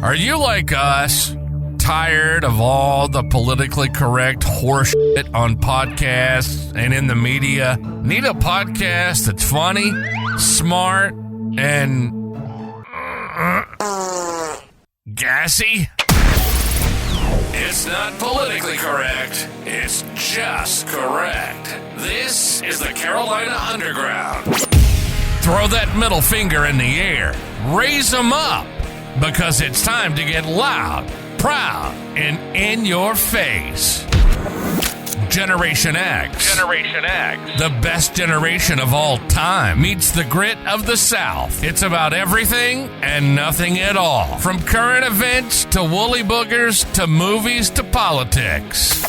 Are you like us? Tired of all the politically correct horseshit on podcasts and in the media? Need a podcast that's funny, smart, and gassy? It's not politically correct. It's just correct. This is the Carolina Underground. Throw that middle finger in the air. Raise them up. Because it's time to get loud, proud, and in your face. Generation X. Generation X. The best generation of all time meets the grit of the South. It's about everything and nothing at all. From current events to woolly boogers to movies to politics.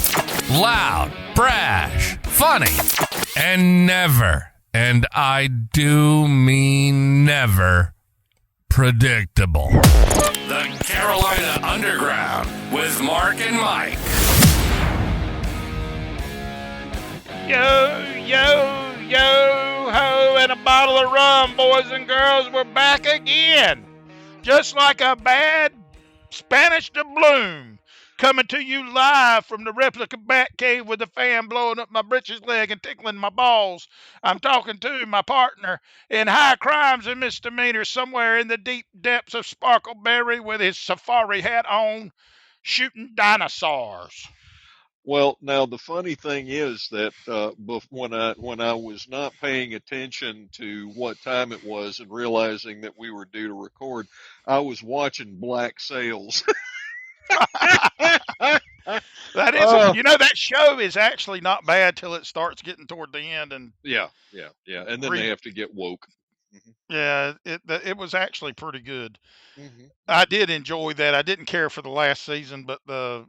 Loud, brash, funny, and never, and I do mean never, predictable. The Carolina Underground with Mark and Mike. Yo, yo, yo, ho, and a bottle of rum, boys and girls. We're back again. Just like a bad Spanish doubloon. Coming to you live from the replica bat cave with the fan blowing up my britches leg and tickling my balls. I'm talking to my partner in high crimes and misdemeanors somewhere in the deep depths of Sparkleberry with his safari hat on, shooting dinosaurs. Well, now the funny thing is that when I was not paying attention to what time it was and realizing that we were due to record, I was watching Black Sails. That is, that show is actually not bad till it starts getting toward the end, and yeah, and then they have to get woke. Mm-hmm. Yeah, it was actually pretty good. Mm-hmm. I did enjoy that. I didn't care for the last season, but the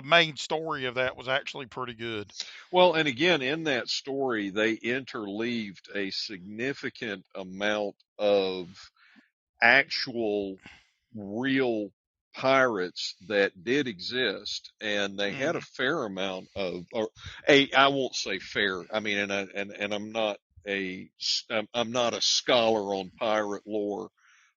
main story of that was actually pretty good. Well, and again, in that story, they interleaved a significant amount of actual, real pirates that did exist, and they had a fair amount of, I won't say fair. I mean, and I'm not a scholar on pirate lore,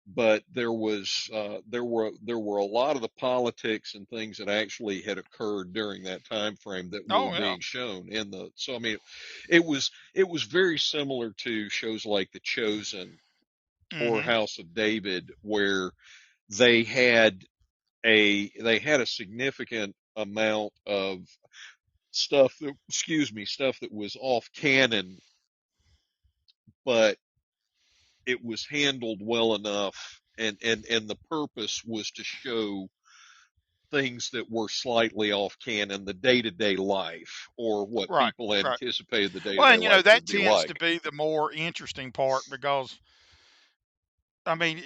but there were a lot of the politics and things that actually had occurred during that time frame that were being shown in the. So I mean, it was very similar to shows like The Chosen or House of David, where they had a significant amount of stuff that was off canon, but it was handled well enough, and the purpose was to show things that were slightly off canon, the day-to-day life, or what people anticipated the day-to-day life would be like. Well, and that tends to be the more interesting part, because I mean,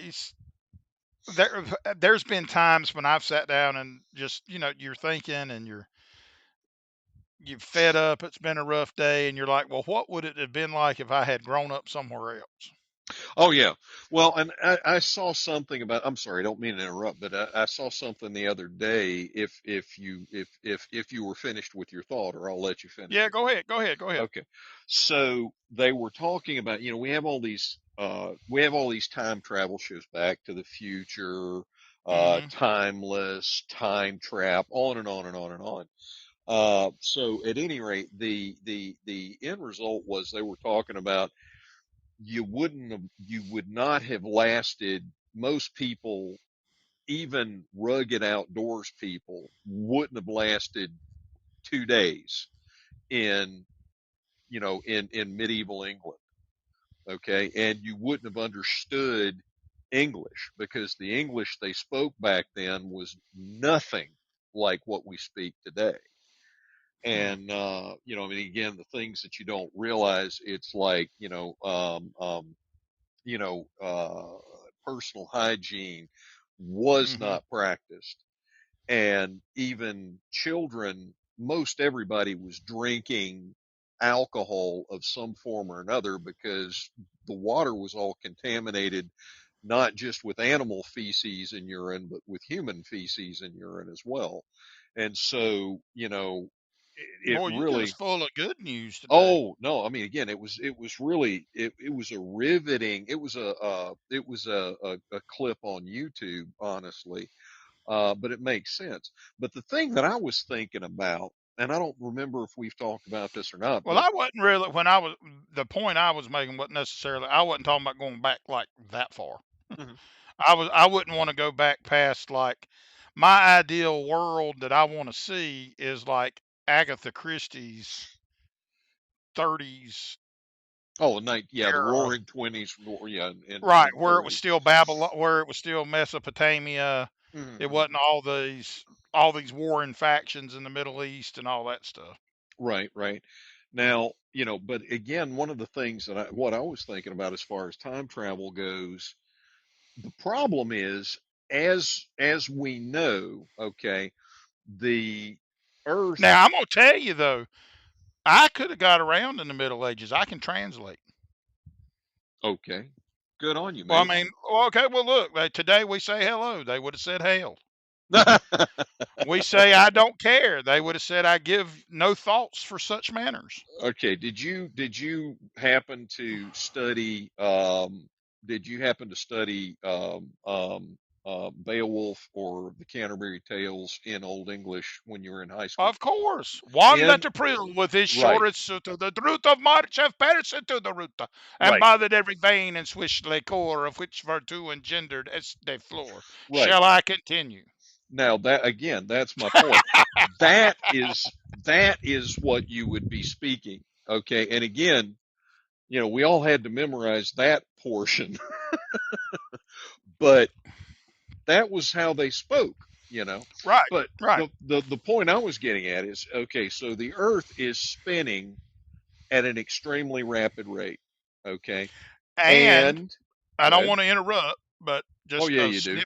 there's been times when I've sat down and just, you're thinking and you're fed up. It's been a rough day, and you're like, well, what would it have been like if I had grown up somewhere else? Oh yeah. Well, and I saw something about. I'm sorry, I don't mean to interrupt, but I saw something the other day. If you were finished with your thought, or I'll let you finish. Yeah, go ahead. Okay. So they were talking about, we have all these time travel shows, Back to the Future, Timeless, Time Trap, on and on and on and on. So at any rate, the end result was they were talking about you would not have lasted. Most people, even rugged outdoors people, wouldn't have lasted 2 days in medieval England. Okay. And you wouldn't have understood English, because the English they spoke back then was nothing like what we speak today. And, again, the things that you don't realize, it's like, personal hygiene was not practiced. And even children, most everybody was drinking alcohol of some form or another, because the water was all contaminated, not just with animal feces and urine, but with human feces and urine as well. And so, You're just full of good news today. Oh no! I mean, again, it was really a riveting. It was a clip on YouTube, honestly, but it makes sense. But the thing that I was thinking about, and I don't remember if we've talked about this or not, Well, but I wasn't really when I was the point I was making wasn't necessarily I wasn't talking about going back like that far. Mhm. I wouldn't want to go back past like my ideal world that I want to see is like Agatha Christie's 30s Oh, night, yeah, the era. Roaring Twenties, yeah, Right, in where it was 30. still Babylon, where it was still Mesopotamia. It Hmm. wasn't all these warring factions in the Middle East and all that stuff. Right, right. Now, but again, one of the things that what I was thinking about as far as time travel goes, the problem is, as we know, okay, the Earth, Now, I'm gonna tell you though, I could have got around in the Middle Ages. I can translate. okay, good on you, Well, I mate. mean, okay, well, look, today we say hello. They would have said hail. We say I don't care. They would have said I give no thoughts for such manners. Okay, did you happen to study did you happen to study Beowulf or the Canterbury Tales in Old English when you were in high school? Of course, one In that April with his Right, shortest to the root of March have perished to the root, and right, bothered every vein and swished le core of which virtue engendered as de flor. right. Shall I continue? Now that again, that's my point. That is what you would be speaking. Okay, and again, we all had to memorize that portion, but that was how they spoke. Right, But right. the point I was getting at is, okay, so the earth is spinning at an extremely rapid rate. Okay. And And I go don't ahead. want to interrupt, but Oh just yeah, you do.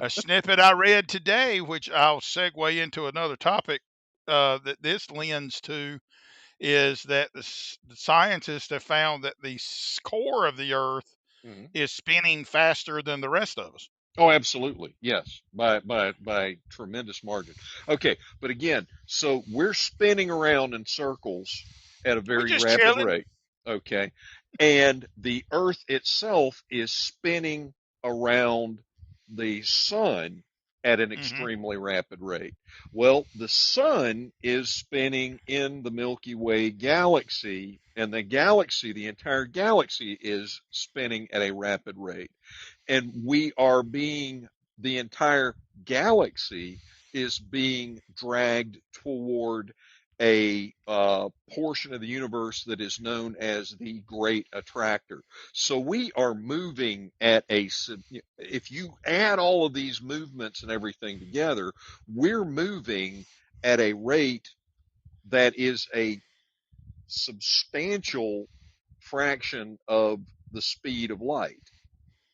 a snippet I read today, which I'll segue into another topic that this lends to, is that the scientists have found that the core of the Earth Mhm. is spinning faster than the rest of us. Oh, absolutely. Yes. By tremendous margin. Okay. But again, so we're spinning around in circles at a We very just rapid chilling. rate. Okay. And the earth itself is spinning around the sun at an Hmm. extremely rapid rate. Well, the sun is spinning in the Milky Way galaxy, and the entire galaxy is spinning at a rapid rate, and the entire galaxy is being dragged toward a portion of the universe that is known as the great attractor. So we are moving if you add all of these movements and everything together, we're moving at a rate that is a substantial fraction of the speed of light.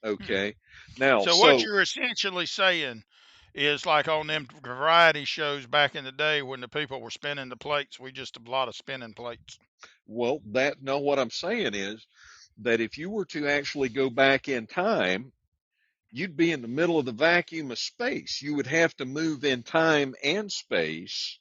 Okay. Now, So what so, you're essentially saying is like on them variety shows back in the day when the people were spinning the plates, we just a lot of spinning plates. well, no, what I'm saying is that if you were to actually go back in time, you'd be in the middle of the vacuum of space. You would have to move in time and space,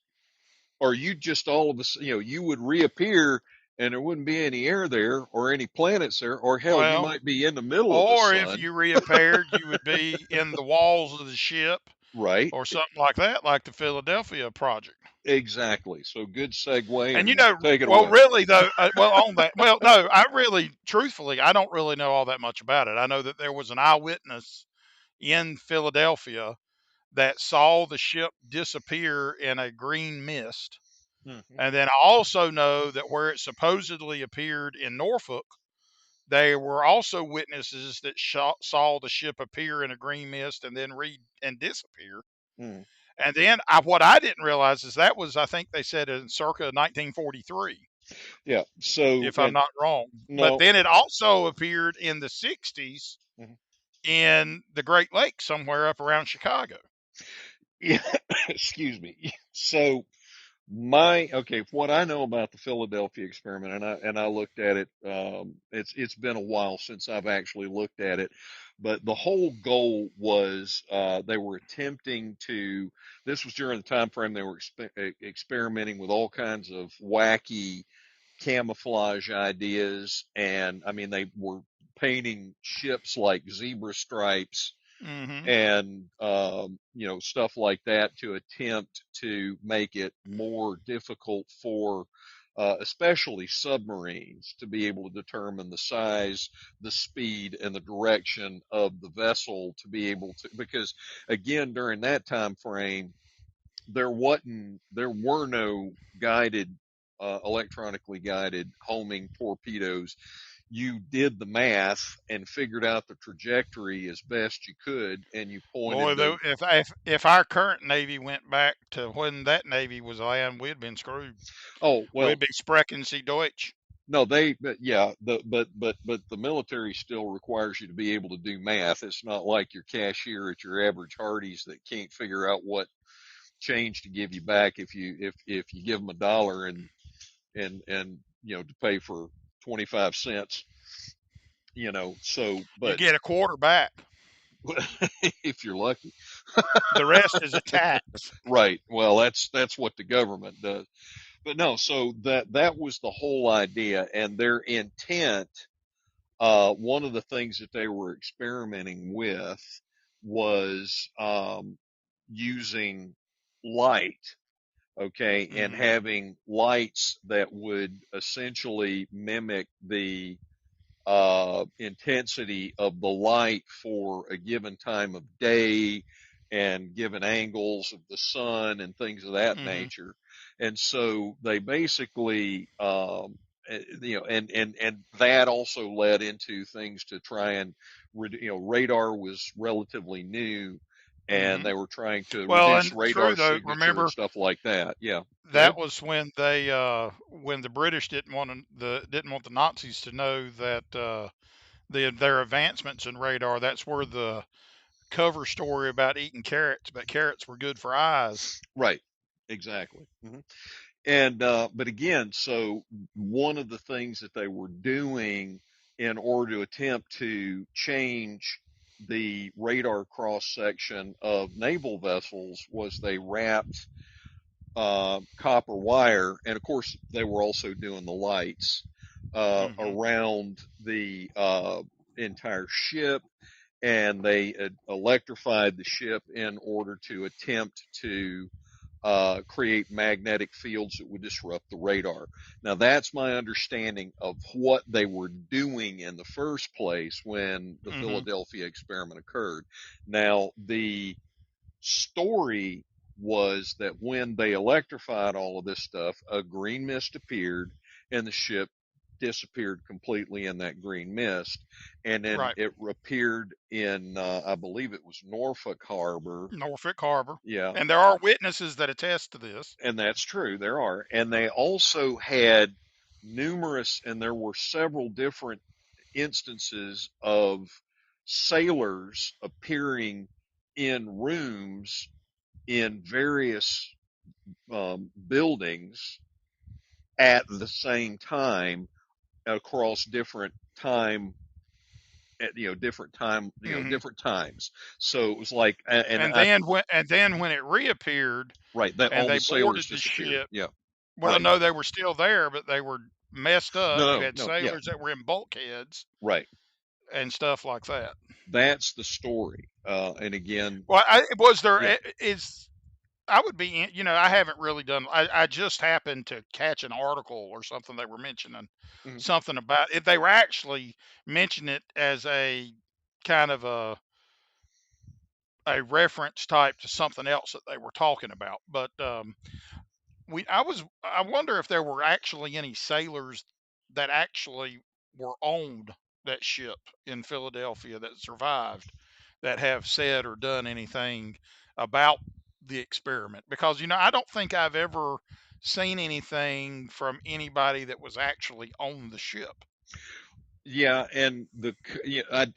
or you just all of a sudden, you would reappear and there wouldn't be any air there or any planets there, or hell, you Well, might be in the middle of the or if sun, you reappeared, you would be in the walls of the ship right? or something like that, like the Philadelphia Project. Exactly. So good segue And and take it well, away. really though, well on that, well, no, I really, truthfully, I don't really know all that much about it. I know that there was an eyewitness in Philadelphia that saw the ship disappear in a green mist. Hmm. And then I also know that where it supposedly appeared in Norfolk, there were also witnesses that saw the ship appear in a green mist and then and disappear. Hmm. And then what I didn't realize is that was, I think they said in circa 1943, Yeah. So, if I'm not wrong. But no. then it also appeared in the 60s Mhm. in the Great Lakes somewhere up around Chicago. Yeah, excuse me. So okay, what I know about the Philadelphia experiment, and I looked at it. It's been a while since I've actually looked at it, but the whole goal was they were attempting to. This was during the time frame they were experimenting with all kinds of wacky camouflage ideas, and I mean they were painting ships like zebra stripes Mm-hmm. and stuff like that to attempt to make it more difficult for especially submarines to be able to determine the size, the speed, and the direction of the vessel to be able to, because again during that time frame there were no guided electronically guided homing torpedoes. You did the math and figured out the trajectory as best you could, and you Boy, pointed though, the. if our current Navy went back to when that Navy was around, we'd been screwed. Oh well, We'd be sprechen Sie Deutsch. no, but yeah, but the military still requires you to be able to do math. It's not like your cashier at your average Hardee's that can't figure out what change to give you back if you give them $1 and to pay for 25 cents. So You but get a quarter back. if you're lucky. The rest is a tax. Right. Well, that's what the government does. But no, so that was the whole idea, and their intent. One of the things that they were experimenting with was using light. Okay, and Mm-hmm. having lights that would essentially mimic the intensity of the light for a given time of day and given angles of the sun and things of that Mm-hmm. nature. And so they basically, and that also led into things to try and, radar was relatively new and Mm-hmm. they were trying to Well, reduce and true radar though. signature and Remember stuff like that. Yeah. Go that ahead. was when the British didn't want the Nazis to know that their advancements in radar. That's where the cover story about eating carrots, but carrots were good for eyes. Right. Exactly. And but again, so one of the things that they were doing in order to attempt to change the radar cross section of naval vessels was they wrapped copper wire, and of course they were also doing the lights Mm-hmm. around the entire ship, and they electrified the ship in order to attempt to create magnetic fields that would disrupt the radar. Now, that's my understanding of what they were doing in the first place when the Mm-hmm. Philadelphia experiment occurred. Now, the story was that when they electrified all of this stuff, a green mist appeared and the ship disappeared completely in that green mist. And then Right. it appeared in, I believe it was Norfolk Harbor. Norfolk Harbor. Yeah, And there are witnesses that attest to this. and that's true. There are. And they also had and there were several different instances of sailors appearing in rooms in various buildings at the same time across Hmm. different times. So it was like, and And I, then when it reappeared right, that and all they the sailors boarded the disappeared. ship, Yeah, well, right. no, they were still there, but they were messed up. You No, had no, no, yeah, sailors that were in bulkheads right. and stuff like that. That's the story. And again, Well, was there yeah, is I would be, I haven't really done. I just happened to catch an article or something they were mentioning mhm. something about it. They were actually mentioning it as a kind of a reference type to something else that they were talking about. But I wonder if there were actually any sailors that actually were owned that ship in Philadelphia that survived that have said or done anything about the experiment, because I don't think I've ever seen anything from anybody that was actually on the ship. Yeah, and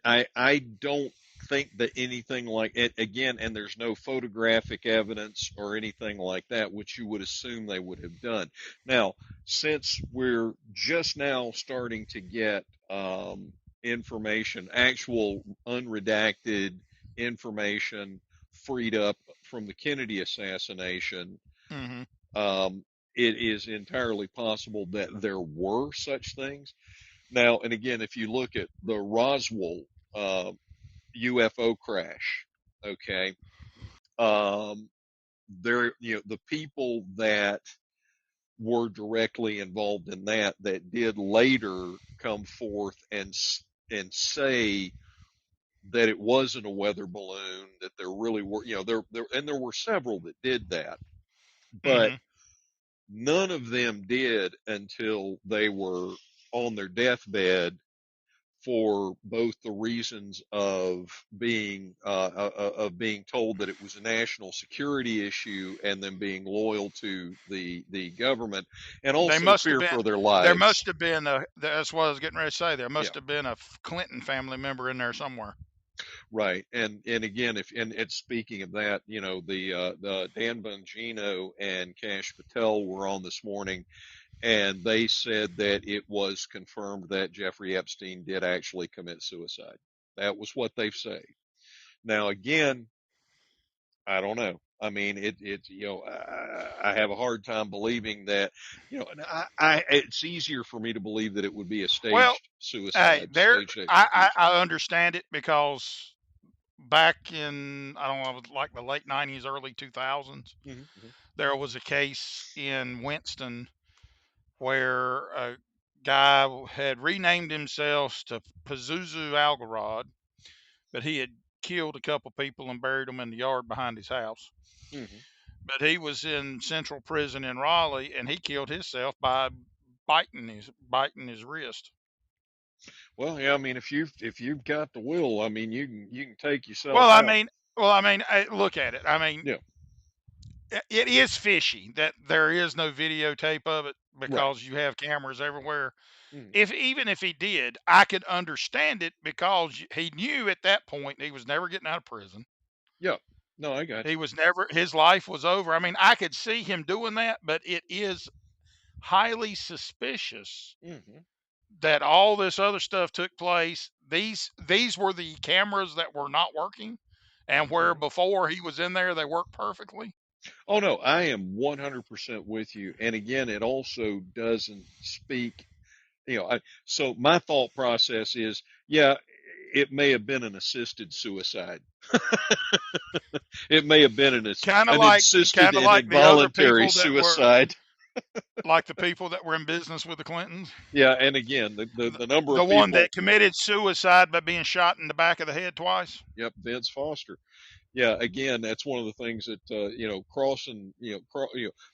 I don't think that anything like it again, and there's no photographic evidence or anything like that, which you would assume they would have done. Now, since we're just now starting to get information, actual unredacted information freed up from the Kennedy assassination, Hmm. um, it is entirely possible that there were such things. Now, and again, if you look at the Roswell uh, UFO crash. Okay. Um, there, the people that were directly involved in that did later come forth and say that it wasn't a weather balloon, that there really were, there were several that did that, but Hmm. none of them did until they were on their deathbed, for both the reasons of being told that it was a national security issue, and them being loyal to the government, and They also must have fear been. for their There lives. must have been a. That's what I was getting ready to say. There Yeah, must have been a Clinton family member in there somewhere. right. And again, if and it's speaking of that, the Dan Bongino and Cash Patel were on this morning, and they said that it was confirmed that Jeffrey Epstein did actually commit suicide. That was what they say. Now, again, I don't know. I mean, I have a hard time believing that, and it's easier for me to believe that it would be a Well, staged hey, suicide, there. staged I execution. I understand it because back in, I don't know, like the late '90s, early 2000s, Hmm. there was a case in Winston where a guy had renamed himself to Pazuzu Algarad, but he had killed a couple people and buried them in the yard behind his house. Hmm. But he was in central prison in Raleigh, and he killed himself by biting his wrist. Well, yeah, I mean, if you've got the will, I mean, you can take yourself Well, I out. mean, look at it. I mean, Yeah, it is fishy that there is no videotape of it right. because you have cameras everywhere. Hmm. If even if he did, I could understand it because he knew at that point he was never getting out of prison. Yeah. No, I got He was never, his life was over. I mean, I could see him doing that, but it is highly suspicious you. Hmm. that all this other stuff took place. These were the cameras that were not working, and where Hmm. before he was in there they worked perfectly. Oh no, I am 100% with you. And again, it also doesn't speak, so my thought process is, yeah, it may have been an assisted suicide. It may have been Kind of an like insisted kind of and like the other involuntary people that were suicide. like the people that were in business with the Clintons. Yeah. And again, the number The of one people, that committed suicide by being shot in the back of the head twice. yep, Vince Foster. Yeah, again, that's one of the things that, crossing,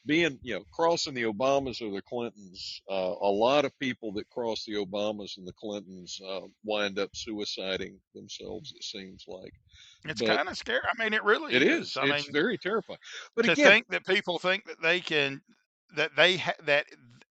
being, crossing the Obamas or the Clintons. A lot of people that cross the Obamas and the Clintons wind up suiciding themselves, it seems like. It's But kind of scary. I mean, it really it is. is. I It's mean, very terrifying. But to again, think that people think that they can, that they that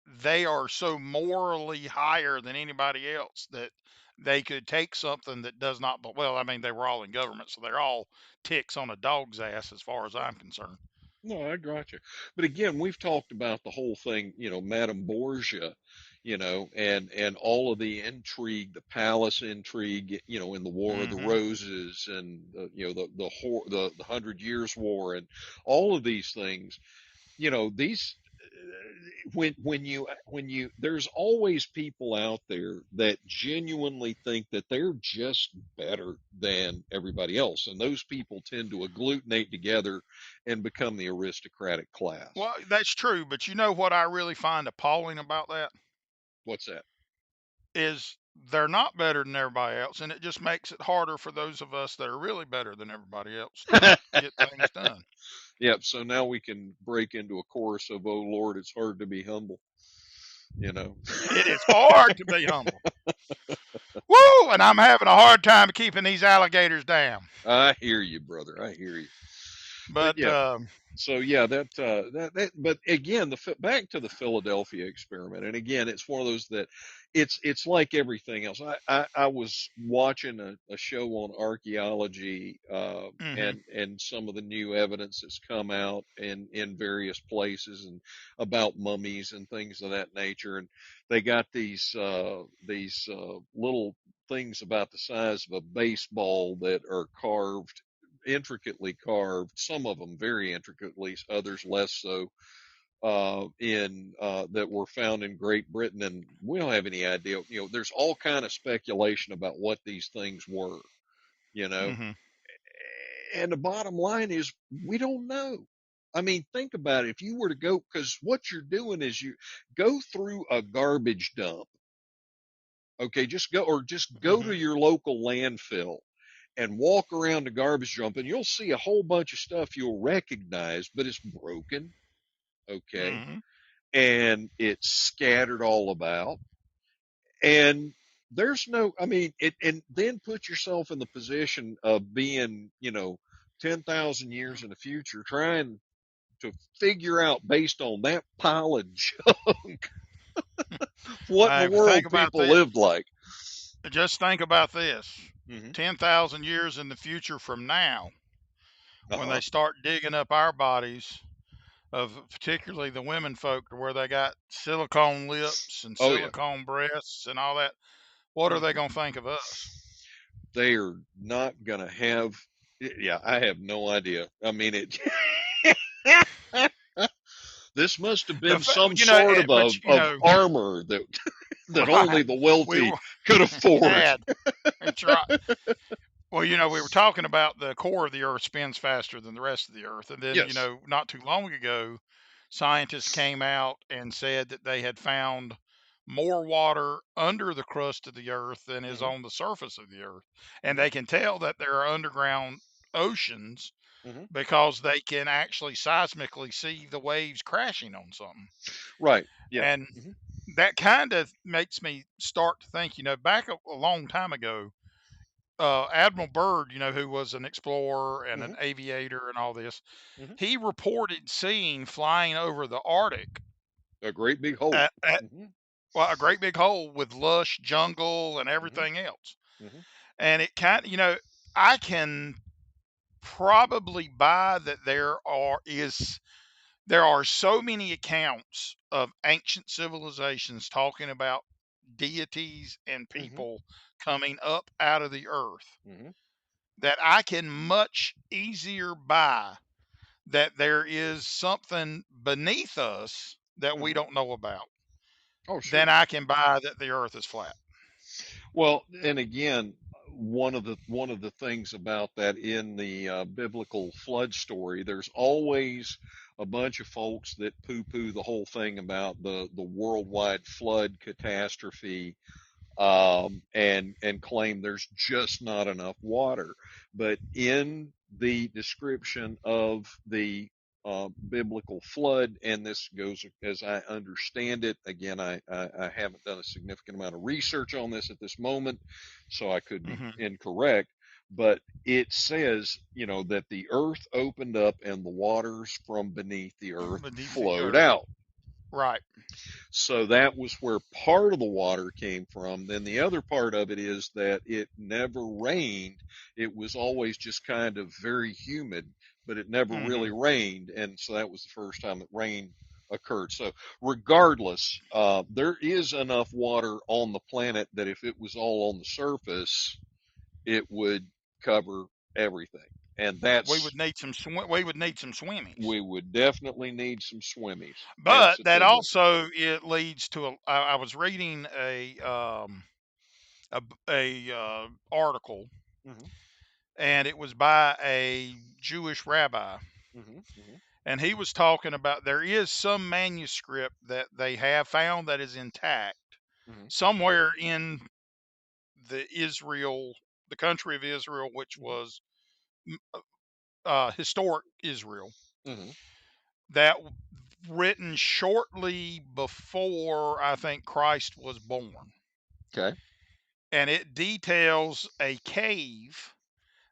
they are so morally higher than anybody else that they could take something that does not. But well, I mean, they were all in government, so they're all ticks on a dog's ass, as far as I'm concerned. no, I got you. But again, we've talked about the whole thing, Madame Borgia, and all of the intrigue, the palace intrigue, in the War of the Hmm. Roses, and the 100 Years' War, and all of these things. These when you there's always people out there that genuinely think that they're just better than everybody else, and those people tend to agglutinate together and become the aristocratic class. Well, that's true, but you know what I really find appalling about that What's that? is they're not better than everybody else, and it just makes it harder for those of us that are really better than everybody else to get things done. Yep. So now we can break into a chorus of "Oh Lord, it's hard to be humble." You know. It is hard to be humble. Woo! And I'm having a hard time keeping these alligators down. I hear you, brother. I hear you. But But yeah, so yeah, but again, back to the Philadelphia experiment, and again, it's one of those that it's like everything else. I was watching a show on archaeology, hmm and some of the new evidence that's come out in various places, and about mummies and things of that nature, and they got these little things about the size of a baseball that are intricately carved, some of them very intricately, others less so, in that were found in Great Britain, and we don't have any idea. There's all kind of speculation about what these things were. you know. Mm-hmm. And the bottom line is we don't know. I mean, think about it. If you were to go, because what you're doing is you go through a garbage dump. Okay, just go Mm-hmm. to your local landfill and walk around the garbage dump, and you'll see a whole bunch of stuff you'll recognize, but it's broken. Okay, Mm-hmm. and it's scattered all about, and there's no. I mean, and then put yourself in the position of being, 10,000 years in the future, trying to figure out based on that pile of junk what in the Hey, but think world about people this. lived like. Just think about this. Hmm. 10,000 years in the future from now, Uh when huh. they start digging up our bodies, of particularly the women folk, where they got silicone lips and Oh yeah. silicone breasts and all that, what are they Hmm. going to think of us? They are not going to have. Yeah, I have no idea. I mean, it. This must have been some sort of But armor that that right? only the We wealthy could afford. had. That's right. Well, we were talking about the core of the Earth spins faster than the rest of the Earth. And then, Yes. not too long ago, scientists came out and said that they had found more water under the crust of the Earth than is Hmm. on the surface of the Earth. And Hmm. they can tell that there are underground oceans Hmm. because they can actually seismically see the waves crashing on something. Right. Yeah. And Hmm. that kind of makes me start to think, back a long time ago, Admiral Byrd, who was an explorer and an Hmm. aviator and all this, Hmm. he reported seeing flying over the Arctic A great big hole. at Hmm. well, a great big hole with lush jungle and Hmm. everything else. Hmm. And it kind of, I can probably buy that there are so many accounts of ancient civilizations talking about deities and Hmm. people coming up out of the earth Hmm. that I can much easier buy that there is something beneath us that we Hmm. don't know about Oh, than sure. I can buy that the earth is flat. Well, and again, one of the things about that in the biblical flood story, there's always a bunch of folks that poo-poo the whole thing about the worldwide flood catastrophe, and claim there's just not enough water. But in the description of the biblical flood, and this goes as I understand it. Again, I haven't done a significant amount of research on this at this moment, so I could be Hmm. incorrect. But it says, that the earth opened up and the waters from beneath the earth Beneath the flowed earth, out. right? So that was where part of the water came from. Then the other part of it is that it never rained. It was always just kind of very humid, but it never Hmm. really rained. And so that was the first time that rain occurred. So regardless, there is enough water on the planet that if it was all on the surface, it would cover everything. And that's, We would need some swimmings. we would definitely need some swimmies. But that Absolutely. also it leads to I was reading a article, Hmm. and it was by a Jewish rabbi, Hmm. Hmm. and he was talking about there is some manuscript that they have found that is intact Hmm. somewhere in the country of Israel, which Hmm. was historic Israel, Hmm. that written shortly before I think Christ was born, Okay. and it details a cave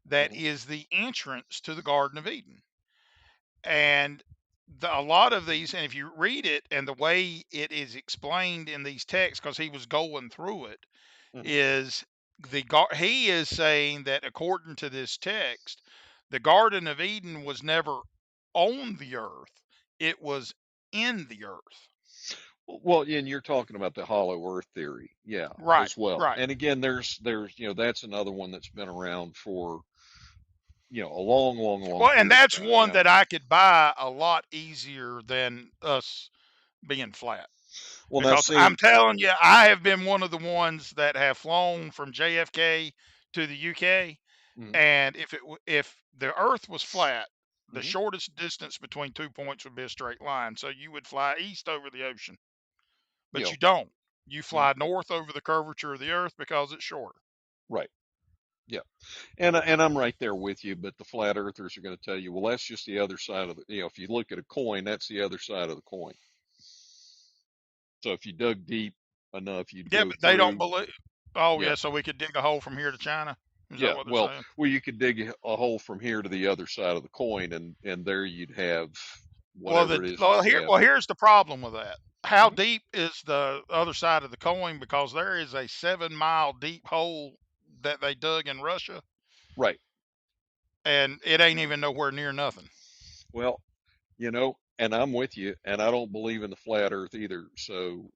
that Hmm. is the entrance to the Garden of Eden. And a lot of these, and if you read it and the way it is explained in these texts, because he was going through it, Hmm. is he is saying that according to this text, the Garden of Eden was never on the earth; it was in the earth. Well, and you're talking about the hollow earth theory, yeah, Right, as well. right. And again, that's another one that's been around for, a long, long, long Well, and period of that's time one now. that I could buy a lot easier than us being flat. Well, now Because I'm see, telling you, I have been one of the ones that have flown from JFK to the UK, Mhm. And if the Earth was flat, the Mhm. shortest distance between 2 points would be a straight line. So you would fly east over the ocean, but Yeah. you don't. You Mhm. fly north over the curvature of the Earth because it's shorter. Right. Yeah. And I'm right there with you, but the flat earthers are going to tell you, well, that's just the other side of the, if you look at a coin, that's the other side of the coin. So if you dug deep enough, you'd Yeah, go but they don't through. believe. Oh Yeah. yeah, so we could dig a hole from here to China. Is that Yeah. what they're Well, saying? you could dig a hole from here to the other side of the coin, and there you'd have Well, whatever it is that you have. here's the problem with that. How Mhm. deep is the other side of the coin? Because there is a 7 mile deep hole that they dug in Russia, Right. and it ain't even nowhere near nothing. Well, and I'm with you, and I don't believe in the flat earth either. So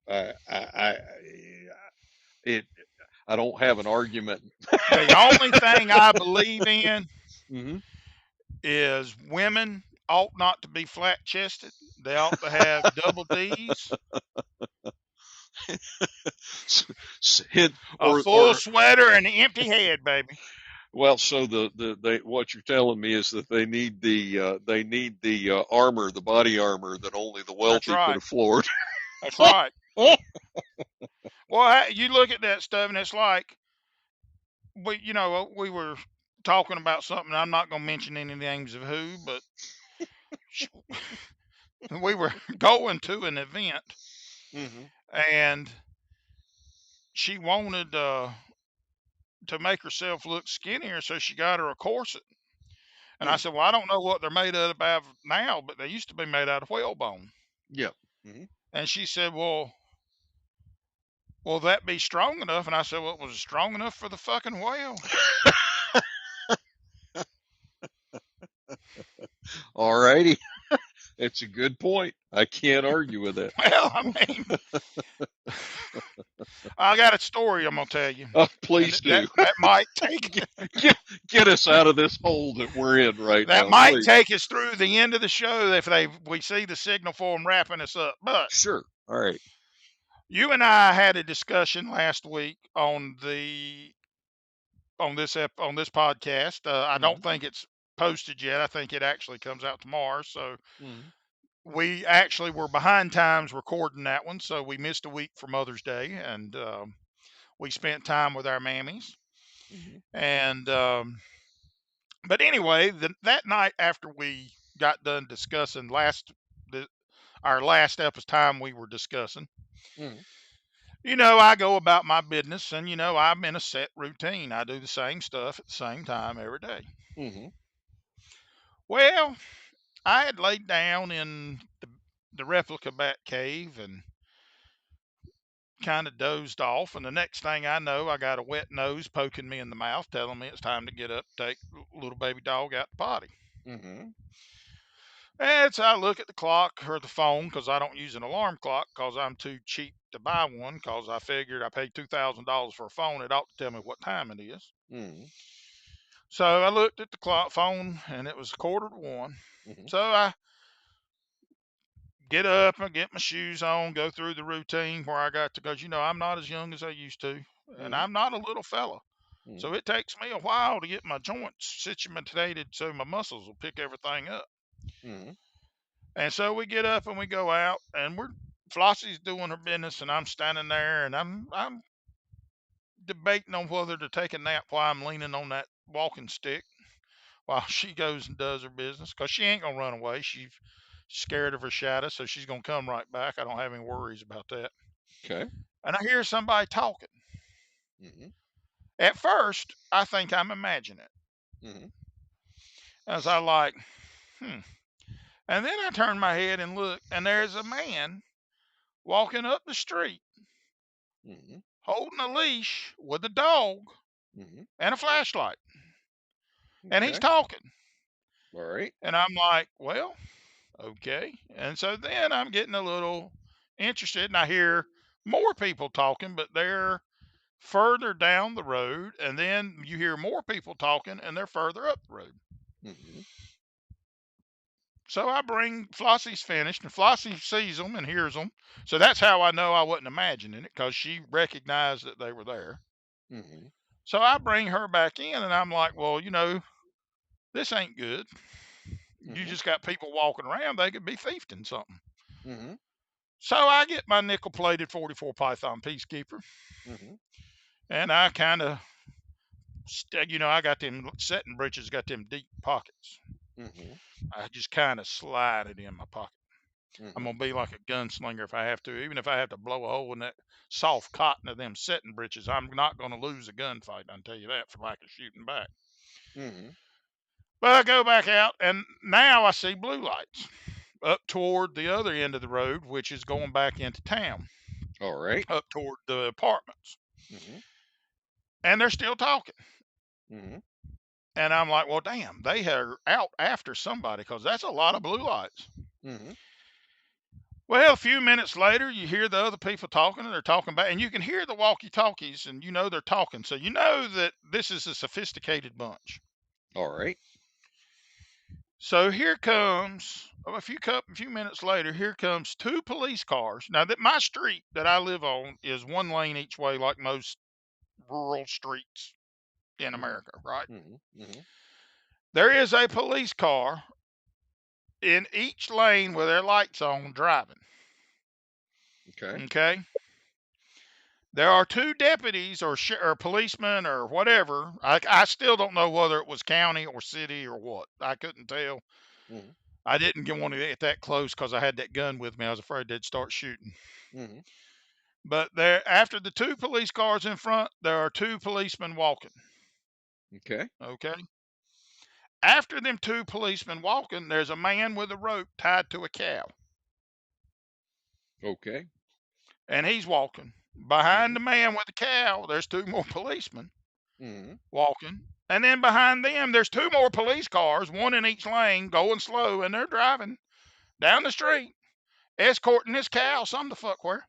it, I don't have an argument. The only thing I believe in Hmm. is women ought not to be flat chested. They ought to have double D's, Hint a full or sweater, and an empty head, baby. well, so what you're telling me is that they need the armor, the body armor that only the That's wealthy could right. afford. That's right. Well, you look at that stuff, and it's like we were talking about something. I'm not going to mention any names of who, but we were going to an event, Hmm. and she wanted to make herself look skinnier, so she got her a corset. And I Mm. said, "Well, I don't know what they're made out of now, but they used to be made out of whalebone." Yeah. Hmm. And she said, "Well, will that be strong enough?" And I said, "Well, was it strong enough for the fucking whale?" All righty. It's a good point. I can't argue with that. Well, I mean, I got a story I'm gonna tell you, and Please do. that might take get, get get us out of this hole that we're in right that now, might please. take us through the end of the show if we see the signal for them wrapping us up. But Sure. All right. you and I had a discussion last week on this podcast. I don't Mm-hmm. think it's posted yet. I think it actually comes out tomorrow. So Mm-hmm. we actually were behind times recording that one, so we missed a week for Mother's Day, and we spent time with our mammies. Mm-hmm. And but anyway, that night after we got done discussing the, our last episode time we were discussing, Mm-hmm. I go about my business, and I'm in a set routine. I do the same stuff at the same time every day. Mm-hmm. Well, I had laid down in the replica bat cave and kind of dozed off, and the next thing I know, I got a wet nose poking me in the mouth, telling me it's time to get up, take little baby dog out the potty. Mm-hmm. And so I look at the clock or the phone because I don't use an alarm clock because I'm too cheap to buy one because I figured I paid $2,000 for a phone. It ought to tell me what time it is. Mm-hmm. So I looked at the clock phone and it was 1:45. Mm-hmm. So I get up and get my shoes on, go through the routine where I got to, because I'm not as young as I used to, and Mm-hmm. I'm not a little fella. Mm-hmm. So it takes me a while to get my joints situated so my muscles will pick everything up. Mm-hmm. And so we get up and we go out, and Flossie's doing her business, and I'm standing there, and I'm debating on whether to take a nap while I'm leaning on that walking stick while she goes and does her business, because she ain't gonna run away. She's scared of her shadow, so she's gonna come right back. I don't have any worries about that. Okay. And I hear somebody talking. Mm-hmm. At first, I think I'm imagining it. Mm-hmm. As I like, and then I turn my head and look, and there's a man walking up the street Mm-hmm. holding a leash with a dog Mm-hmm. and a flashlight, and he's Okay. talking. All right. And I'm like, well, okay. And so then I'm getting a little interested, and I hear more people talking, but they're further down the road. And then you hear more people talking, and they're further up the road. Mm-hmm. So I bring Flossie's finished, and Flossie sees them and hears them. So that's how I know I wasn't imagining it, because she recognized that they were there. Mm-hmm. So I bring her back in, and I'm like, well, this ain't good. You Mhm. just got people walking around. They could be thieving something. Mhm. So I get my nickel-plated 44 Python Peacekeeper, Mhm. and I kind of, I got them setting britches, got them deep pockets. Mhm. I just kind of slide it in my pocket. I'm Mhm. gonna be like a gunslinger if I have to, even if I have to blow a hole in that soft cotton of them setting britches. I'm not gonna lose a gunfight. I can tell you that for lack of shooting back. Mhm. But I go back out, and now I see blue lights up toward the other end of the road, which is going back into town, All right. up toward the apartments. Mhm. And they're still talking. Mhm. And I'm like, well, damn, they are out after somebody because that's a lot of blue lights. Mhm. Well, a few minutes later, you hear the other people talking, and they're talking back, and you can hear the walkie-talkies, and they're talking. So you know that this is a sophisticated bunch. All right. So here comes a few minutes later. Here comes two police cars. Now that my street that I live on is one lane each way, like most rural streets in Mhm. America, right? Mhm. Mhm. There is a police car in each lane with their lights on driving. Okay. Okay. There are two deputies or policemen or whatever. I still don't know whether it was county or city or what. I couldn't tell. Mhm. I didn't want to get that close because I had that gun with me. I was afraid they'd start shooting. Mhm. But there, after the two police cars in front, there are two policemen walking. Okay. Okay. After them two policemen walking, there's a man with a rope tied to a cow, Okay. and he's walking. Behind Mhm. the man with the cow, there's two more policemen Mhm. walking. And then behind them, there's two more police cars, one in each lane, going slow, and they're driving down the street, escorting this cow some the fuck where.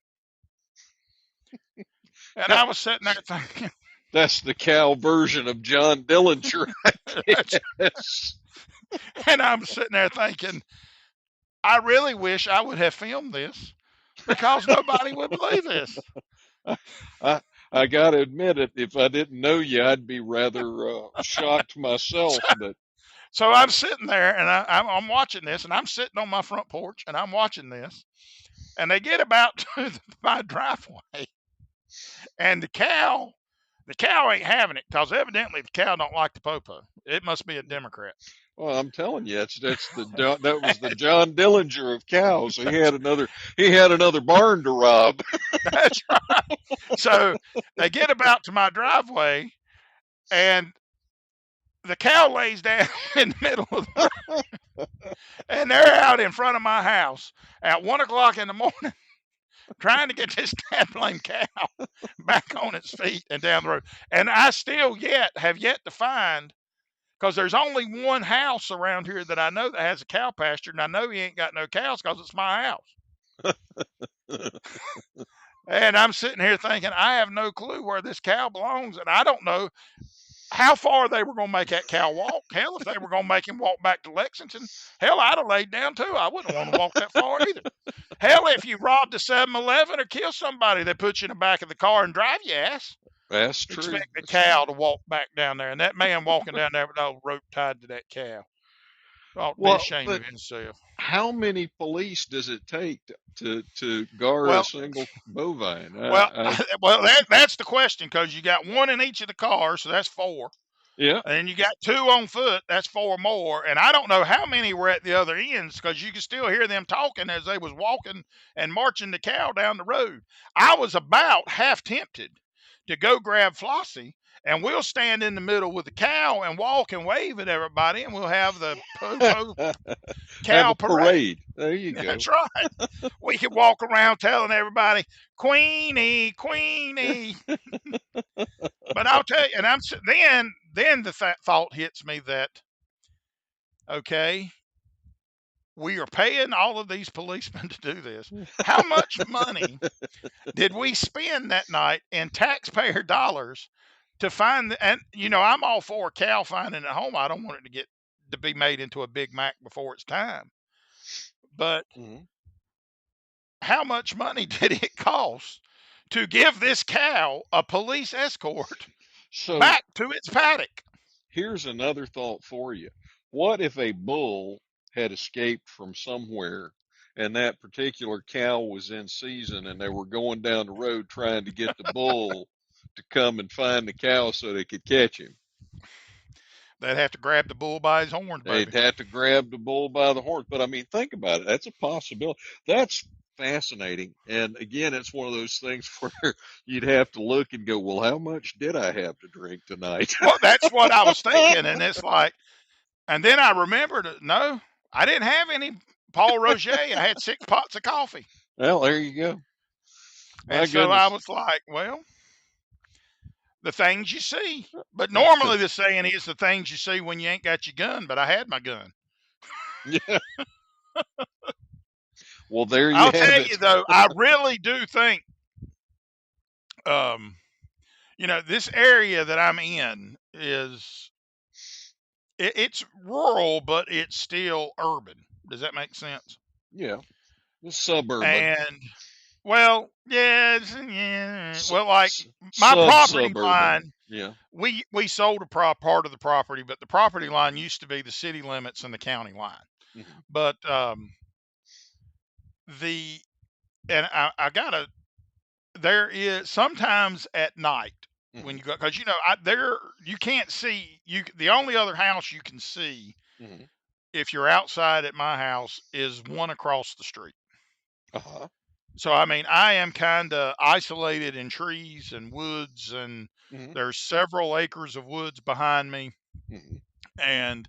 And I was sitting there thinking, That's the cow version of John Dillinger, I guess. and I'm sitting there thinking, I really wish I would have filmed this because nobody would believe this. I I gotta admit it. If I didn't know you, I'd be rather shocked myself. But So I'm sitting there and I'm watching this, and I'm sitting on my front porch and I'm watching this, and they get about to my driveway, and the cow ain't having it because evidently the cow don't like the popo. It must be a Democrat. well, I'm telling you, that was the John Dillinger of cows. He had another barn to rob. That's right. So they get about to my driveway, and the cow lays down in the middle of the road, and they're out in front of my house at 1 o'clock in the morning trying to get this damn blame cow back on its feet and down the road. And I still have yet to find, because there's only one house around here that I know that has a cow pasture, and I know he ain't got no cows because it's my house. And I'm sitting here thinking, I have no clue where this cow belongs, and I don't know how far they were going to make that cow walk. Hell, if they were going to make him walk back to Lexington, hell, I'd have laid down too. I wouldn't want to walk that far either. Hell, if you robbed a 7-Eleven or kill somebody, they put you in the back of the car and drive your ass. That's true. Expect the That's true. cow to walk back down there, and that man walking down there with no rope tied to that cow ought to be Well, ashamed but of himself. how many police does it take to guard a Well, single bovine? well, I well, that's the question, because you got one in each of the cars, so that's four. yeah. And you got two on foot, that's four more. And I don't know how many were at the other ends, because you can still hear them talking as they was walking and marching the cow down the road. I was about half tempted to go grab Flossie, and we'll stand in the middle with the cow and walk and wave at everybody, and we'll have the po Have cow a parade. parade. There you go. That's right. We could walk around telling everybody, Queenie, Queenie. But I'll tell you, and then the thought hits me that, okay, we are paying all of these policemen to do this. How much money did we spend that night in taxpayer dollars to find and I'm all for a cow finding a home. I don't want it to be made into a Big Mac before it's time. But Mhm. how much money did it cost to give this cow a police escort So back to its paddock. here's another thought for you. What if a bull had escaped from somewhere and that particular cow was in season and they were going down the road trying to get the bull to come and find the cow so they could catch him? They'd have to grab the bull by his horns, They'd baby. have to grab the bull by the horns. But I mean, think about it. That's a possibility. That's fascinating. And again, it's one of those things where you'd have to look and go, well, how much did I have to drink tonight? Well, that's what I was thinking, and it's like, and then I remembered, no, I didn't have any Paul Roger. I had 6 pots of coffee, Well, there you go. My and so I goodness. was like, well, the things you see. But normally the saying is the things you see when you ain't got your gun. But I had my gun. Yeah. Well, there you I'll have tell it. you though, I really do think, um, this area that I'm in is it's rural, but it's still urban. Does that make sense? Yeah. It's suburban. And well, yeah, well, like my Sub property suburban. line, Yeah. we sold a part of the property, but the property line used to be the city limits and the county line. Hmm. But the and I gotta there is sometimes at night when Hmm. you go, because there you can't see the only other house you can see Hmm. if you're outside at my house is one across the street. Uh-huh. So I mean, I am kind of isolated in trees and woods, and Hmm. there's several acres of woods behind me, Hmm. and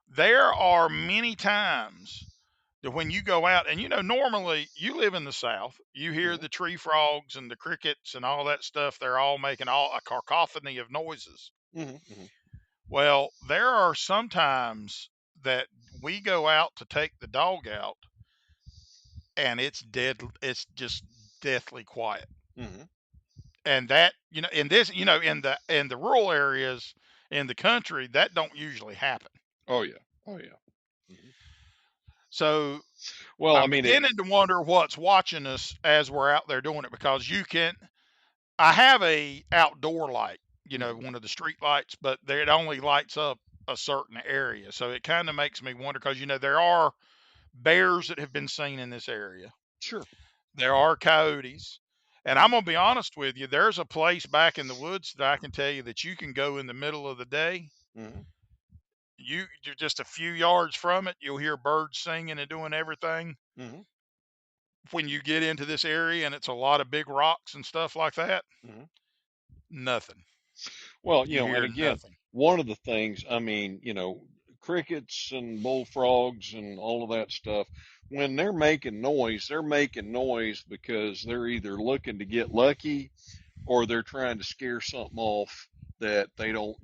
there are many times that when you go out, and normally you live in the South, you hear Hmm. the tree frogs and the crickets and all that stuff. They're all making all a cacophony of noises. Hmm. Hmm. Well, there are sometimes that we go out to take the dog out, and it's dead. It's just deathly quiet. Hmm. And that in this in the rural areas in the country that don't usually happen. Oh yeah. Oh yeah. Hmm. So Well, I I'm mean, beginning to wonder what's watching us as we're out there doing it, because I have a outdoor light, hmm. one of the street lights, but it only lights up a certain area. So it kind of makes me wonder, because there are bears that have been seen in this area. Sure. There are coyotes. And I'm Hmm. going to be honest with you, there's a place back in the woods that I can tell you that you can go in the middle of the day. Hmm. You're just a few yards from it. You'll hear birds singing and doing everything. Hmm. When you get into this area and it's a lot of big rocks and stuff like that, Hmm. nothing. Well, You and hear again, nothing. one of the things, I mean, crickets and bullfrogs and all of that stuff, when they're making noise because they're either looking to get lucky or they're trying to scare something off that they don't,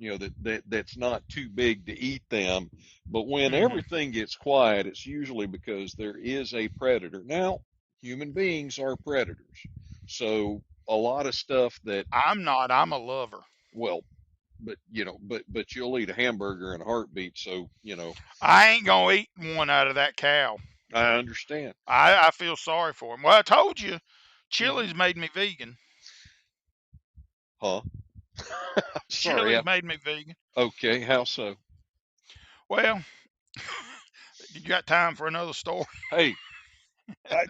that's not too big to eat them. But when Hmm. everything gets quiet, it's usually because there is a predator. Now, human beings are predators. So a lot of stuff that, I'm not. I'm a lover. well, but you'll eat a hamburger in a heartbeat. So, I ain't gonna eat one out of that cow. I understand. I feel sorry for him. Well, I told you, Hmm. Chili's made me vegan. Huh? Sorry. Chili's made me vegan. Okay. How so? Well, you got time for another story? Hey, I,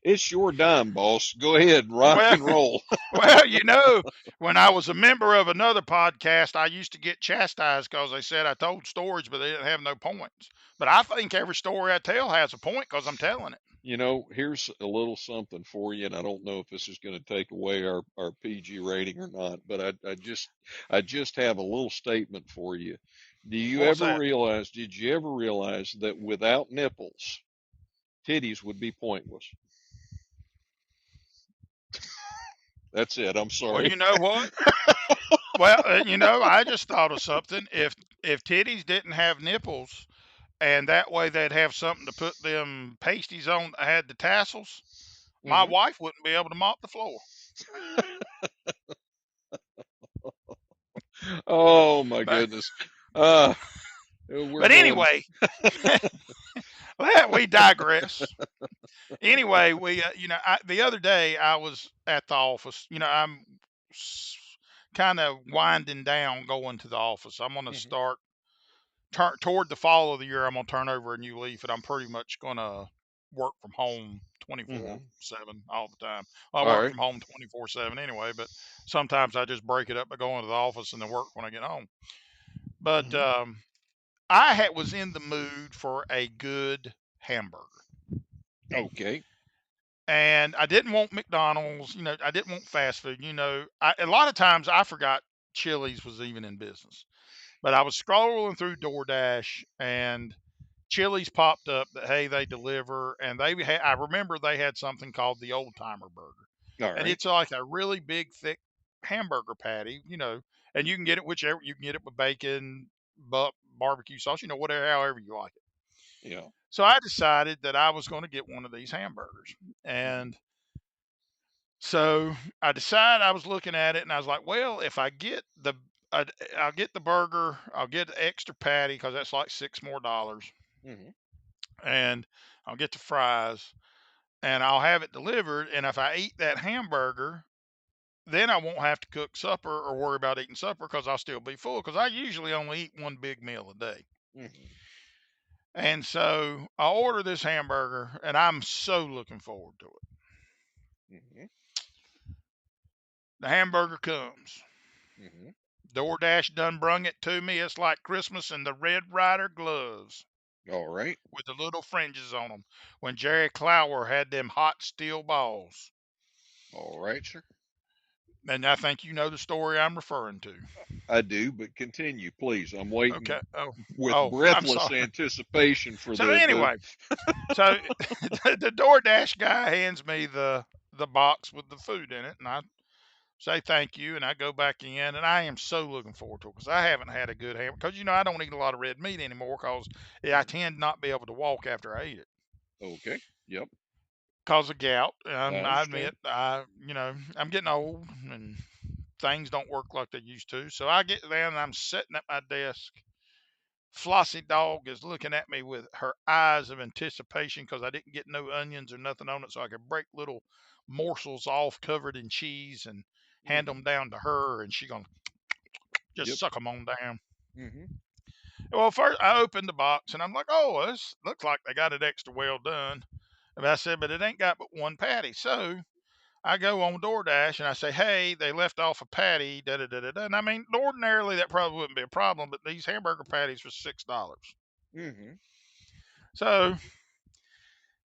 it's your dime, boss. Go ahead, rock Well, and roll. well, when I was a member of another podcast, I used to get chastised because they said I told stories, but they didn't have no points. But I think every story I tell has a point because I'm telling it. Here's a little something for you, and I don't know if this is going to take away our PG rating or not, but I just have a little statement for you. What was that? Did you ever realize that without nipples, titties would be pointless? That's it. I'm Well, sorry. you know what? Well, I just thought of something. If titties didn't have nipples, and that way they'd have something to put them pasties on that had the tassels, my Hmm. wife wouldn't be able to mop the floor. Oh my But goodness. Uh, we're but going. anyway, well, we digress. Anyway, we the other day I was at the office. I'm kind of winding down going to the office. I'm going to Mhm. start toward the fall of the year. I'm going to turn over a new leaf, and I'm pretty much going to work from home 24/7 Mhm. all the time. Well, I All work right. from home 24/7 anyway, but sometimes I just break it up by going to the office and then work when I get home. But Mhm. was in the mood for a good hamburger. Okay. And I didn't want McDonald's, I didn't want fast food. A lot of times I forgot Chili's was even in business. But I was scrolling through DoorDash and Chili's popped up that hey, they deliver, and I remember they had something called the old timer burger. All And right. it's like a really big thick hamburger patty, and you can get it whichever you can get it with bacon, barbecue sauce, whatever however you like it. Yeah. So I decided that I was going to get one of these hamburgers. Mhm. And so I decided I was looking at it and I was like, well, if I get uh, I'll get the burger, I'll get the extra patty because that's like $6 more, Mhm. and I'll get the fries and I'll have it delivered. And if I eat that hamburger, then I won't have to cook supper or worry about eating supper because I'll still be full because I usually only eat one big meal a day. Mhm. And so I order this hamburger and I'm so looking forward to it. Mhm. The hamburger comes. Mhm. DoorDash done brung it to me. It's like Christmas in the Red Ryder gloves All right. with the little fringes on them when Jerry Clower had them hot steel balls. All right, sir. And I think you know the story I'm referring to. I do, but continue, please. I'm waiting Okay. Oh, with oh, I'm breathless sorry. anticipation for So the. anyway, so the DoorDash guy hands me the box with the food in it, and I say thank you, and I go back in, and I am so looking forward to it because I haven't had a good hamburger. Because I don't eat a lot of red meat anymore because I Mhm. tend not be able to walk after I eat it Okay. Yep. because of gout. I I admit, understand. I'm getting old and things don't work like they used to. So I get there and I'm sitting at my desk. Flossie dog is looking at me with her eyes of anticipation because I didn't get no onions or nothing on it, so I could break little morsels off covered in cheese and hand them Mhm. down to her, and she gonna just Yep. suck them on down. Mhm. Well, first I opened the box and I'm like, oh, this looks like they got it extra well done. And I said, but it ain't got but one patty. So I go on DoorDash and I say, hey, they left off a patty, da da da da da. And I mean, ordinarily that probably wouldn't be a problem, but these hamburger patties were $6. Mhm. So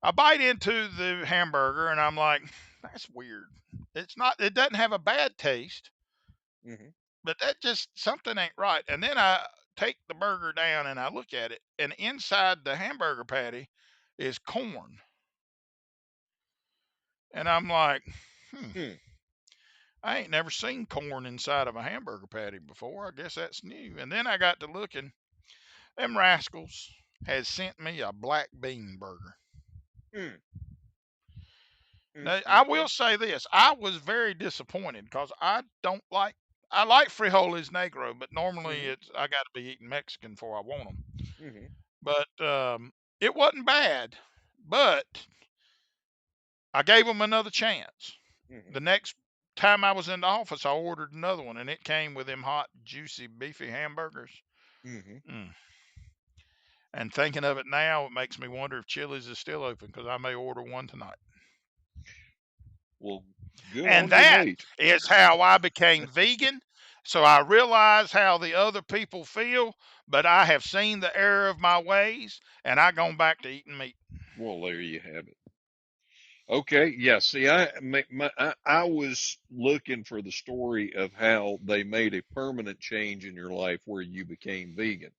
I bite into the hamburger and I'm like, that's weird. It doesn't have a bad taste, Mhm. but that just something ain't right. And then I take the burger down and I look at it, and inside the hamburger patty is corn. And I'm like, hmm, Hmm. I ain't never seen corn inside of a hamburger patty before. I guess that's new. And then I got to looking. Them rascals had sent me a black bean burger. Hmm. Now, I will Mm. say this. I was very disappointed because I like frijoles negro, but normally Mhm. I got to be eating Mexican before I want them. Mhm. But it wasn't bad. But I gave them another chance. Mhm. The next time I was in the office, I ordered another one, and it came with them hot, juicy, beefy hamburgers. Mhm. Mm. And thinking of it now, it makes me wonder if Chili's is still open because I may order one tonight. Well, good And on you, that mate. is how I became vegan. So I realize how the other people feel, but I have seen the error of my ways, and I gone back to eating meat. Well, there you have it. Okay, yeah. See, I was looking for the story of how they made a permanent change in your life where you became vegan,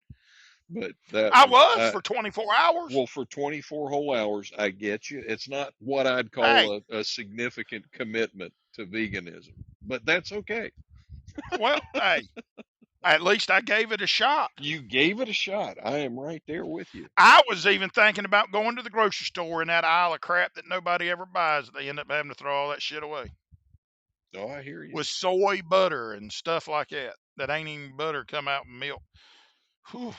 but that I was was for 24 hours. well, for 24 whole hours. I get you. It's not what I'd Hey, call a significant commitment to veganism, but that's okay. well, hey, at least I gave it a shot. You gave it a shot. I am right there with you. I was even thinking about going to the grocery store in that aisle of crap that nobody ever buys. They end up having to throw all that shit away Oh, I hear you. with soy butter and stuff like that. That ain't even butter come out in milk. Whew.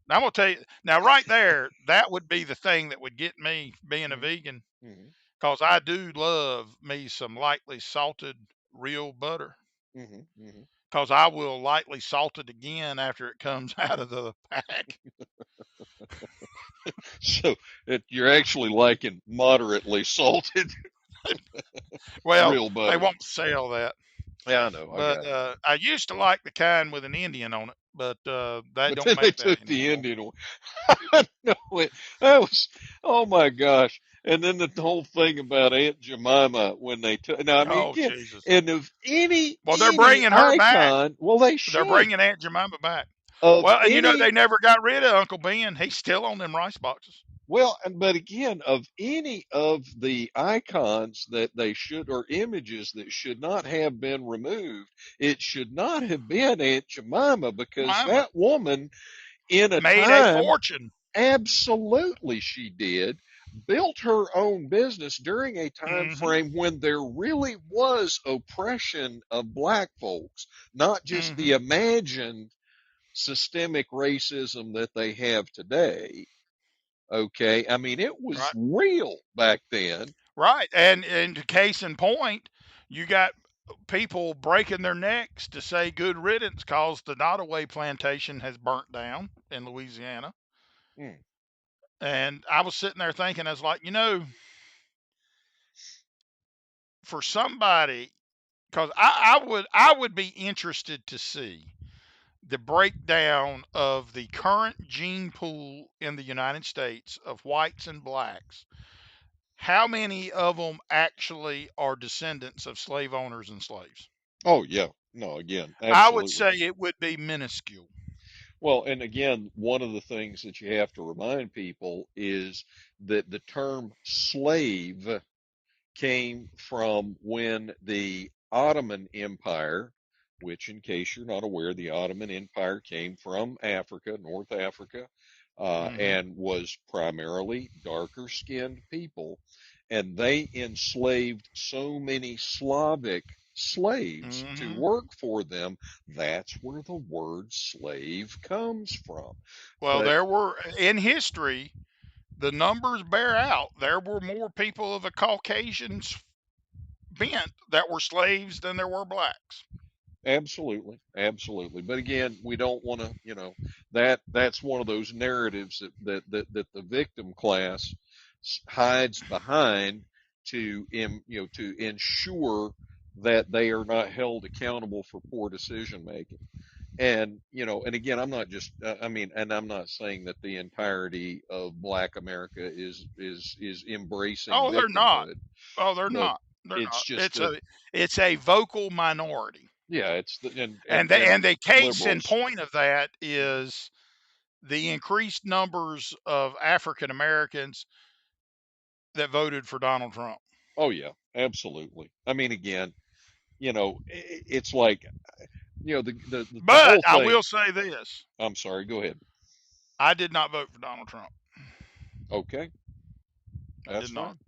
Now, I'm gonna tell you now, right there, that would be the thing that would get me being a Hmm. vegan, Hmm. because I do love me some lightly salted real butter. Hmm. Hmm. because I will lightly salt it again after it comes out of the pack. So you're actually liking moderately salted Well, real they butter. won't sell that, Yeah, I know. I but got it. I used to like the kind with an Indian on it, but they But don't then they make that took the anymore. Indian one. I know it. That was, oh my gosh. And then the whole thing about Aunt Jemima when they took, now I mean, Oh again, Jesus! and of Well, they're any bringing her back. icon, well, they They're should, bringing Aunt Jemima back. of Well, and any, they never got rid of Uncle Ben. He's still on them rice boxes. well, but again, of any of the icons that they should, or images that should not have been removed, it should not have been Aunt Jemima, because Jemima that woman in a made a time, fortune. absolutely she did, built her own business during a time Mm-hmm. frame when there really was oppression of black folks, not just the Mm-hmm. imagined systemic racism that they have today. Okay, I mean, it was Right. real back then. Right. And case in point, you got people breaking their necks to say good riddance because the Nottoway plantation has burnt down in Louisiana. Hmm. And I was sitting there thinking, I was like, for somebody, because I would be interested to see the breakdown of the current gene pool in the United States of whites and blacks. How many of them actually are descendants of slave owners and slaves? Oh yeah, no, again, I would absolutely. say it would be minuscule. Well, and again, one of the things that you have to remind people is that the term slave came from when the Ottoman Empire, which, in case you're not aware, the Ottoman Empire came from Africa, North Africa, Hmm. and was primarily darker skinned people. And they enslaved so many Slavic slaves to Hmm. work for them. That's where the word slave comes from. Well, But there were in history, the numbers bear out. There were more people of a Caucasian bent that were slaves than there were blacks. absolutely, absolutely. But again, we don't want to, that's one of those narratives that the victim class hides behind to ensure that they are not held accountable for poor decision making. And and again, I'm not just, I mean, and I'm not saying that the entirety of Black America is embracing Oh, they're not. victimhood, Oh, they're but not. They're it's not. just It's that, a vocal minority. yeah, it's the And the case in liberals. point of that is the increased numbers of African Americans that voted for Donald Trump. Oh yeah, absolutely. I mean, again, it's like, the But whole I thing. will say this: I'm sorry. Go ahead. I did not vote for Donald Trump. Okay, I that's did not. fine.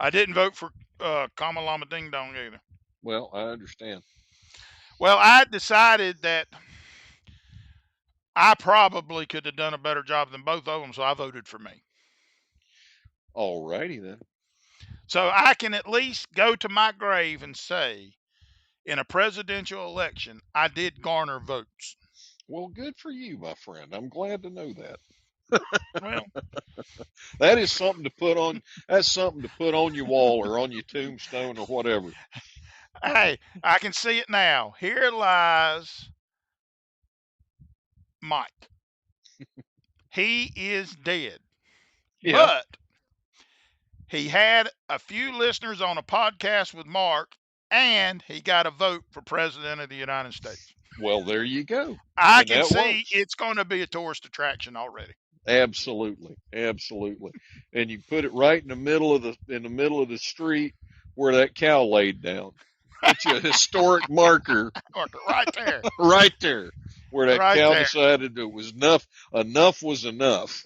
I didn't vote for Kamala Ding Dong either. Well, I understand. Well, I decided that I probably could have done a better job than both of them, so I voted for me. All righty then. So I can at least go to my grave and say, in a presidential election, I did garner votes. Well, good for you, my friend. I'm glad to know that. Well, That is something to put on. That's something to put on your wall or on your tombstone or whatever. hey, I can see it now. Here lies Mike. He is dead. Yeah. But he had a few listeners on a podcast with Mark, and he got a vote for president of the United States. Well, there you go. I And can that see works. it's going to be a tourist attraction already. Absolutely, absolutely. And you put it right in the middle of the street where that cow laid down. Get you a historic marker Right there. right there where that Right cow there. decided it was enough. Enough was enough.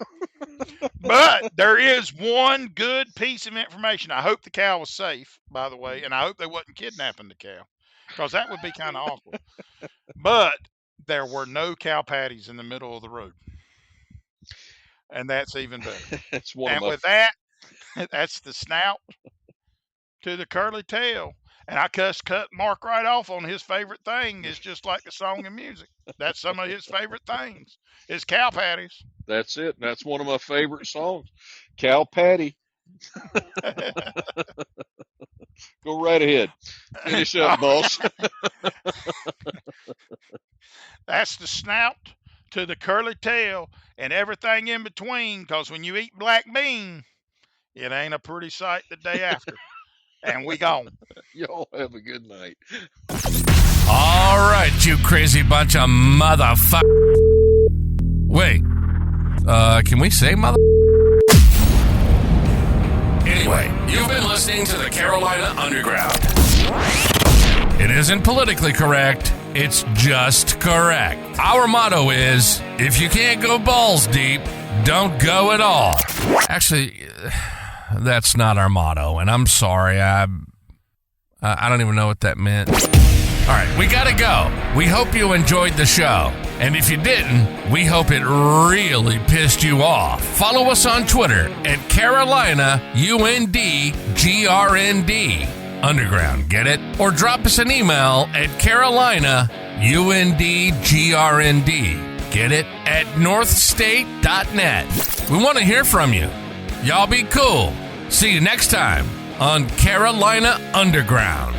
But there is one good piece of information. I hope the cow was safe, by the way, and I hope they wasn't kidnapping the cow, because that would be kind of awkward. But there were no cow patties in the middle of the road, and that's even better. That's one of And my. with that, that's the snout to the curly tail. And I cut Mark right off on his favorite thing. It's just like the song and music. That's some of his favorite things. Is cow patties. That's it. That's one of my favorite songs. Cow patty. Go right ahead. Finish up, boss. That's the snout to the curly tail and everything in between, because when you eat black bean, it ain't a pretty sight the day after. And we gone. Y'all have a good night. All right, you crazy bunch of motherfuckers. Wait, can we say mother? Anyway, you've been listening to the Carolina Underground. It isn't politically correct, it's just correct. Our motto is, if you can't go balls deep, don't go at all. Actually, that's not our motto, and I'm sorry, I don't even know what that meant. All right, we gotta go. We hope you enjoyed the show. And if you didn't, we hope it really pissed you off. Follow us on Twitter at Carolina UNDGRND Underground, get it? Or drop us an email at Carolina UNDGRND, get it? At northstate.net. We want to hear from you. Y'all be cool. See you next time on Carolina Underground.